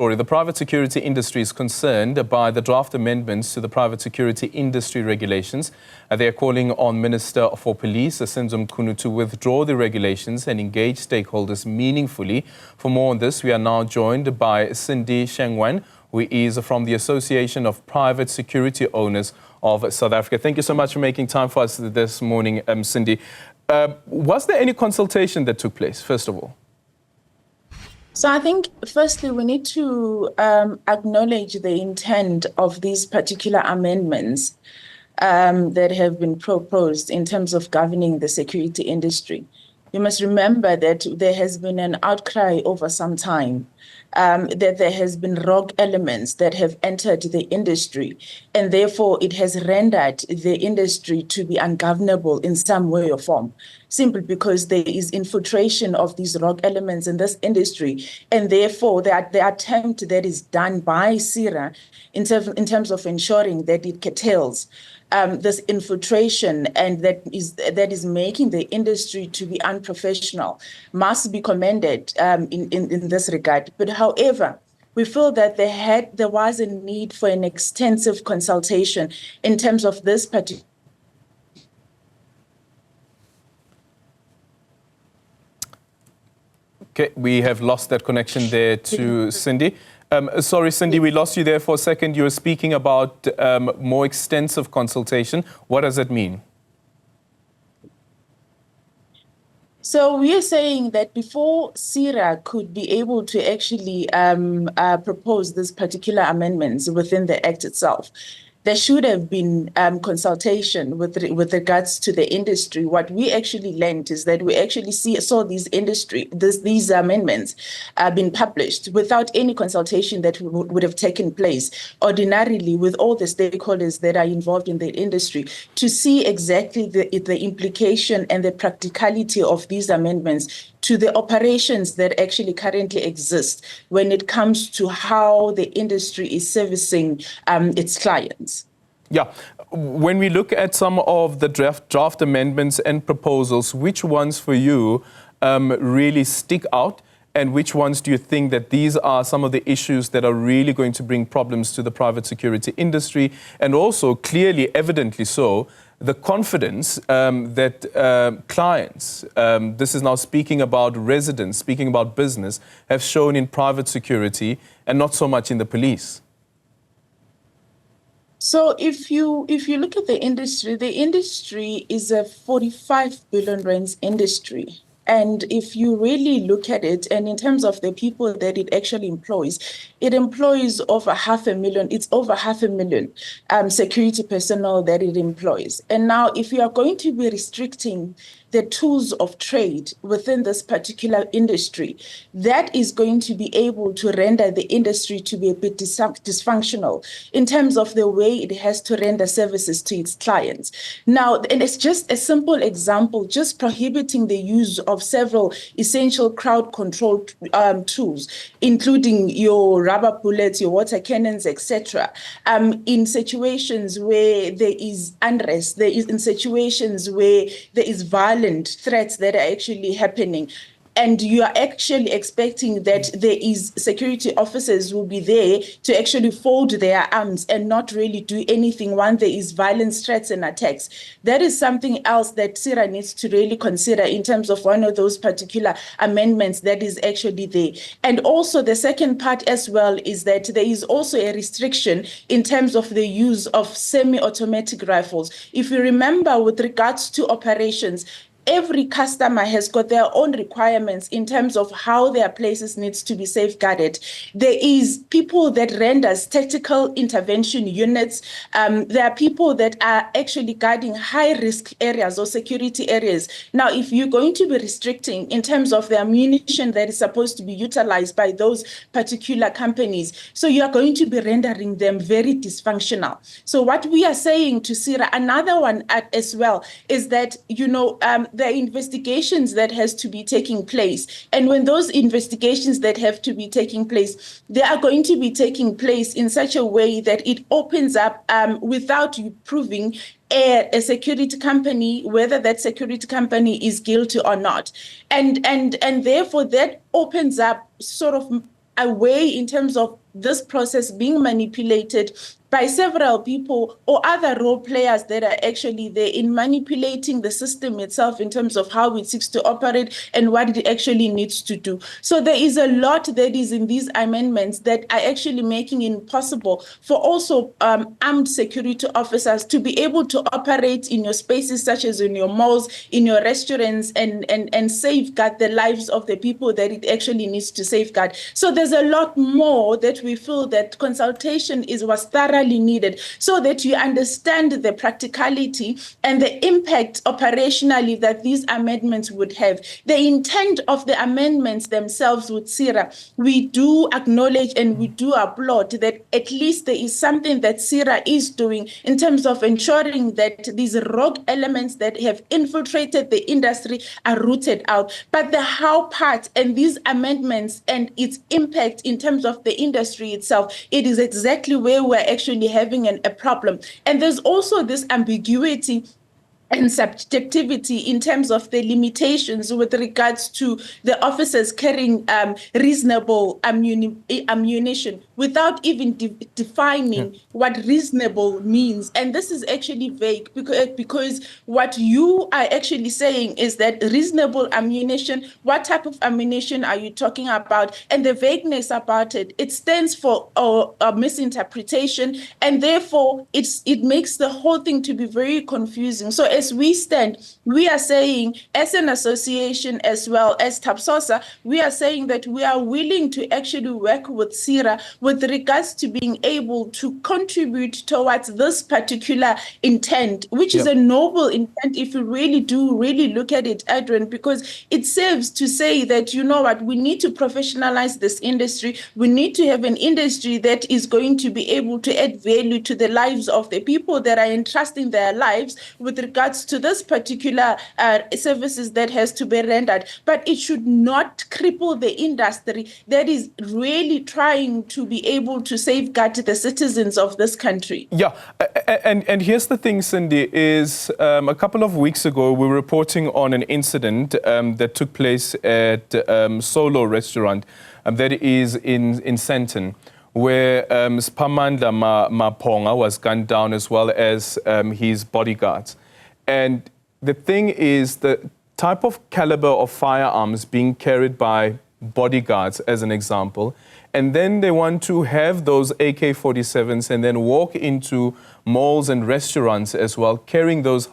The private security industry is concerned by the draft amendments to the private security industry regulations. They are calling on Minister for Police, Sindiswa, to withdraw the regulations and engage stakeholders meaningfully. For more on this, we are now joined by Changuion, who is from the Association of Private Security Owners of South Africa. Thank you so much for making time for us this morning, Cindy. Was there any consultation that took place, first of all? So I think, firstly, we need to acknowledge the intent of these particular amendments that have been proposed in terms of governing the security industry. You must remember that there has been an outcry over some time that there has been rogue elements that have entered the industry, and therefore it has rendered the industry to be ungovernable in some way or form, simply because there is infiltration of these rogue elements in this industry, and therefore the attempt that is done by PSiRA in terms of ensuring that it curtails this infiltration and that is making the industry to be unprofessional must be commended in this regard. But however, we feel that there was a need for an extensive consultation in terms of this particular. Okay, we have lost that connection there to Cindy. Sorry, Cindy, we lost you there for a second. You were speaking about more extensive consultation. What does that mean? So we are saying that before PSiRA could be able to actually propose these particular amendments within the Act itself, there should have been consultation with regards to the industry. What we actually learned is that we actually saw these amendments being published without any consultation that would have taken place ordinarily with all the stakeholders that are involved in the industry to see exactly the implication and the practicality of these amendments to the operations that actually currently exist when it comes to how the industry is servicing its clients. Yeah. When we look at some of the draft amendments and proposals, which ones for you really stick out? And which ones do you think that these are some of the issues that are really going to bring problems to the private security industry? And also, clearly, evidently so, the confidence that clients, this is now speaking about residents, speaking about business, have shown in private security and not so much in the police. So if you look at the industry is a 45 billion rands industry. And if you really look at it, and in terms of the people that it actually employs, it employs over 500,000. It's over 500,000 security personnel that it employs. And now, if you are going to be restricting the tools of trade within this particular industry, that is going to be able to render the industry to be a bit dysfunctional in terms of the way it has to render services to its clients. Now, and it's just a simple example, just prohibiting the use of several essential crowd control tools, including your rubber bullets, your water cannons, etc., in situations where there is unrest, in situations where there is violence, threats that are actually happening. And you are actually expecting that there is security officers will be there to actually fold their arms and not really do anything when there is violence, threats and attacks. That is something else that PSiRA needs to really consider in terms of one of those particular amendments that is actually there. And also the second part as well is that there is also a restriction in terms of the use of semi-automatic rifles. If you remember, with regards to operations, every customer has got their own requirements in terms of how their places needs to be safeguarded. There is people that renders tactical intervention units. There are people that are actually guarding high-risk areas or security areas. Now, if you're going to be restricting in terms of the ammunition that is supposed to be utilized by those particular companies, so you are going to be rendering them very dysfunctional. So what we are saying to PSiRA, another one as well, is that, the investigations that has to be taking place. And when those investigations that have to be taking place, they are going to be taking place in such a way that it opens up without you proving a security company, whether that security company is guilty or not. And therefore that opens up sort of away in terms of this process being manipulated by several people or other role players that are actually there in manipulating the system itself in terms of how it seeks to operate and what it actually needs to do. So there is a lot that is in these amendments that are actually making it possible for also armed security officers to be able to operate in your spaces, such as in your malls, in your restaurants, and safeguard the lives of the people that it actually needs to safeguard. So there's a lot more that we feel that consultation was thoroughly needed so that you understand the practicality and the impact operationally that these amendments would have. The intent of the amendments themselves with PSiRA, we do acknowledge and we do applaud that at least there is something that PSiRA is doing in terms of ensuring that these rogue elements that have infiltrated the industry are rooted out. But the how part and these amendments and its impact in terms of the industry itself, it is exactly where we're actually having a problem. And there's also this ambiguity and subjectivity in terms of the limitations with regards to the officers carrying reasonable ammunition without even defining what reasonable means. And this is actually vague because what you are actually saying is that reasonable ammunition, what type of ammunition are you talking about? And the vagueness about it, it stands for a misinterpretation, and therefore it makes the whole thing to be very confusing. So as we stand, we are saying, as an association as well as TAPSOSA, we are saying that we are willing to actually work with PSiRA with regards to being able to contribute towards this particular intent, which is a noble intent if you really look at it, Adrian, because it serves to say that, you know what, we need to professionalize this industry. We need to have an industry that is going to be able to add value to the lives of the people that are entrusting their lives with regards to this particular services that has to be rendered. But it should not cripple the industry that is really trying to be able to safeguard the citizens of this country. Yeah, and here's the thing, Cindy, is a couple of weeks ago we were reporting on an incident that took place at Solo restaurant that is in Sandton, where Spamandla Maponga was gunned down as well as his bodyguards. And the thing is, the type of caliber of firearms being carried by bodyguards, as an example, and then they want to have those AK-47s and then walk into malls and restaurants as well, carrying those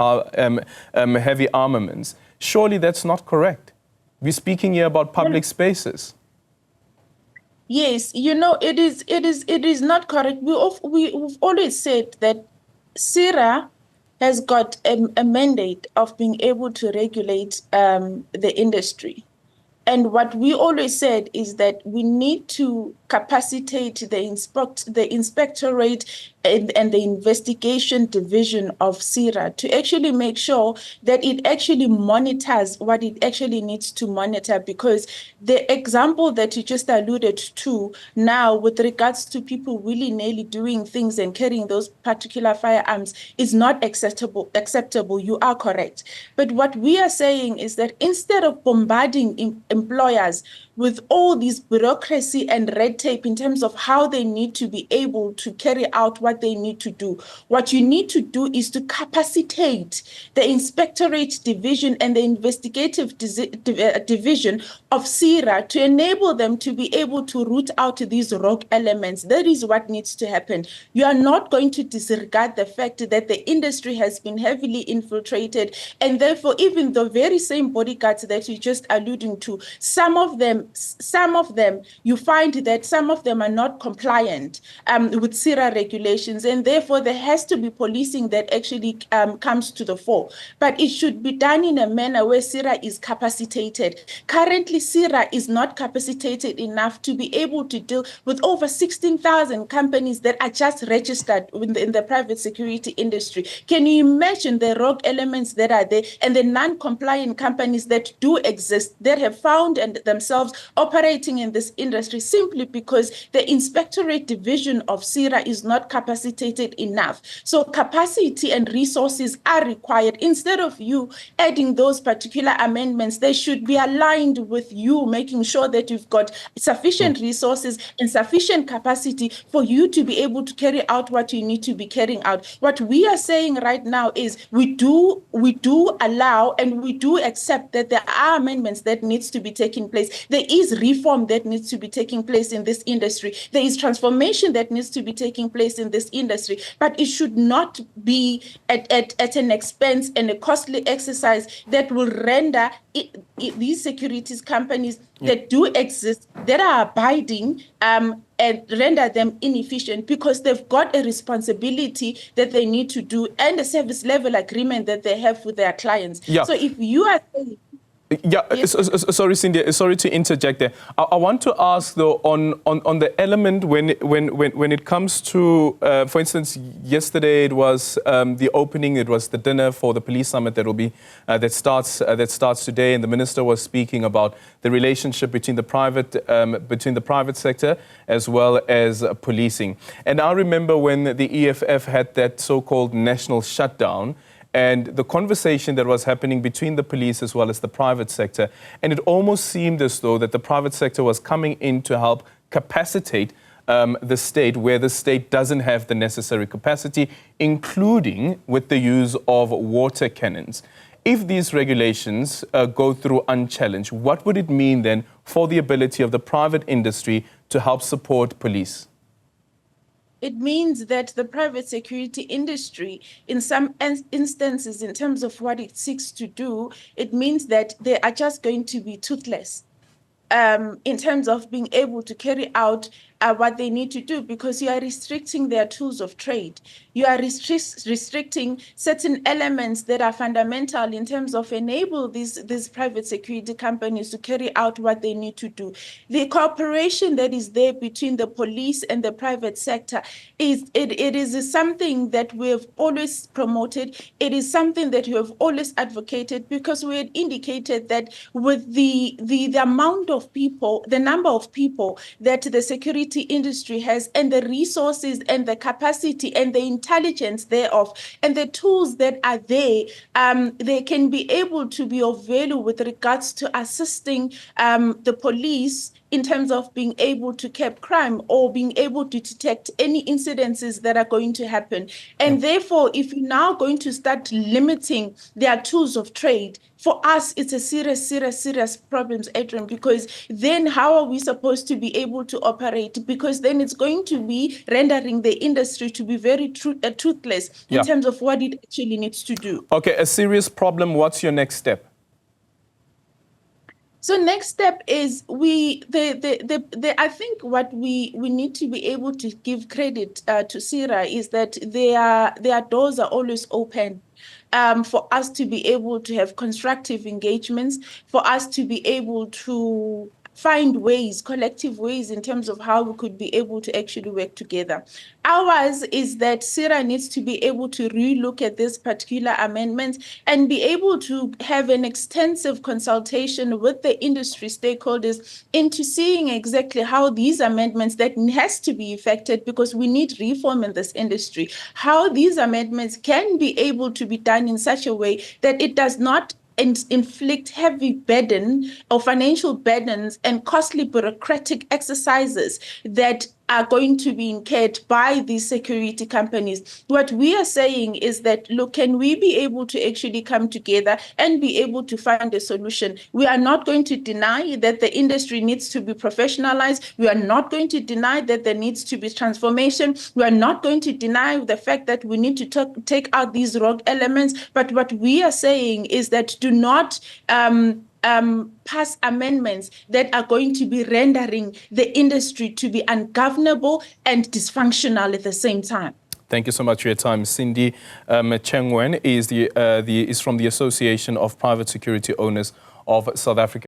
heavy armaments. Surely that's not correct. We're speaking here about public spaces. Yes, you know, it is not correct. We've always said that PSiRA has got a mandate of being able to regulate the industry. And what we always said is that we need to capacitate the inspectorate and the investigation division of PSiRA to actually make sure that it actually monitors what it actually needs to monitor, because the example that you just alluded to now with regards to people willy-nilly doing things and carrying those particular firearms is not acceptable. You are correct. But what we are saying is that instead of bombarding employers with all this bureaucracy and red tape in terms of how they need to be able to carry out what they need to do, what you need to do is to capacitate the inspectorate division and the investigative division of PSiRA to enable them to be able to root out these rogue elements. That is what needs to happen. You are not going to disregard the fact that the industry has been heavily infiltrated, and therefore even the very same bodyguards that you just alluding to, some of them, you find that some of them are not compliant with PSiRA regulations, and therefore there has to be policing that actually comes to the fore. But it should be done in a manner where PSiRA is capacitated. Currently, PSiRA is not capacitated enough to be able to deal with over 16,000 companies that are just registered in the private security industry. Can you imagine the rogue elements that are there and the non-compliant companies that do exist, that have found themselves operating in this industry simply because the Inspectorate Division of PSiRA is not capacitated enough. So capacity and resources are required. Instead of you adding those particular amendments, they should be aligned with you making sure that you've got sufficient resources and sufficient capacity for you to be able to carry out what you need to be carrying out. What we are saying right now is we do allow and we do accept that there are amendments that needs to be taking place. There is reform that needs to be taking place in this industry. There is transformation that needs to be taking place in this industry, but it should not be at an expense and a costly exercise that will render these securities companies that do exist, that are abiding, and render them inefficient because they've got a responsibility that they need to do and a service level agreement that they have with their clients. Yeah. So if you are saying, yeah, yes. Sorry, Cindy. Sorry to interject there. I want to ask though on the element when it comes to, for instance, yesterday it was the opening. It was the dinner for the police summit that will be that starts today, and the minister was speaking about the relationship between the private sector as well as policing. And I remember when the EFF had that so-called national shutdown, and the conversation that was happening between the police as well as the private sector. And it almost seemed as though that the private sector was coming in to help capacitate the state where the state doesn't have the necessary capacity, including with the use of water cannons. If these regulations go through unchallenged, what would it mean then for the ability of the private industry to help support police? It means that the private security industry, in some instances, in terms of what it seeks to do, it means that they are just going to be toothless in terms of being able to carry out what they need to do, because you are restricting their tools of trade. You are restricting certain elements that are fundamental in terms of enable these private security companies to carry out what they need to do. The cooperation that is there between the police and the private sector it is something that we have always promoted. It is something that we have always advocated, because we had indicated that with the amount of people, the number of people that the security industry has, and the resources and the capacity and the intelligence thereof and the tools that are there, they can be able to be of value with regards to assisting the police in terms of being able to curb crime or being able to detect any incidences that are going to happen. And therefore, if you're now going to start limiting their tools of trade, for us, it's a serious problem, Adrian, because then how are we supposed to be able to operate? Because then it's going to be rendering the industry to be very toothless in terms of what it actually needs to do. Okay, a serious problem. What's your next step? So next step is I think what we need to be able to give credit to PSiRA is that their doors are always open for us to be able to have constructive engagements, for us to be able to find ways, collective ways in terms of how we could be able to actually work together. Ours is that PSiRA needs to be able to relook at this particular amendment and be able to have an extensive consultation with the industry stakeholders into seeing exactly how these amendments that has to be effected, because we need reform in this industry, how these amendments can be able to be done in such a way that it does not inflict heavy burden or financial burdens and costly bureaucratic exercises that are going to be incurred by these security companies. What we are saying is that, look, can we be able to actually come together and be able to find a solution? We are not going to deny that the industry needs to be professionalized. We are not going to deny that there needs to be transformation. We are not going to deny the fact that we need to take out these rogue elements. But what we are saying is that do not pass amendments that are going to be rendering the industry to be ungovernable and dysfunctional at the same time. Thank you so much for your time. Cindy Changuion is from the Association of Private Security Owners of South Africa.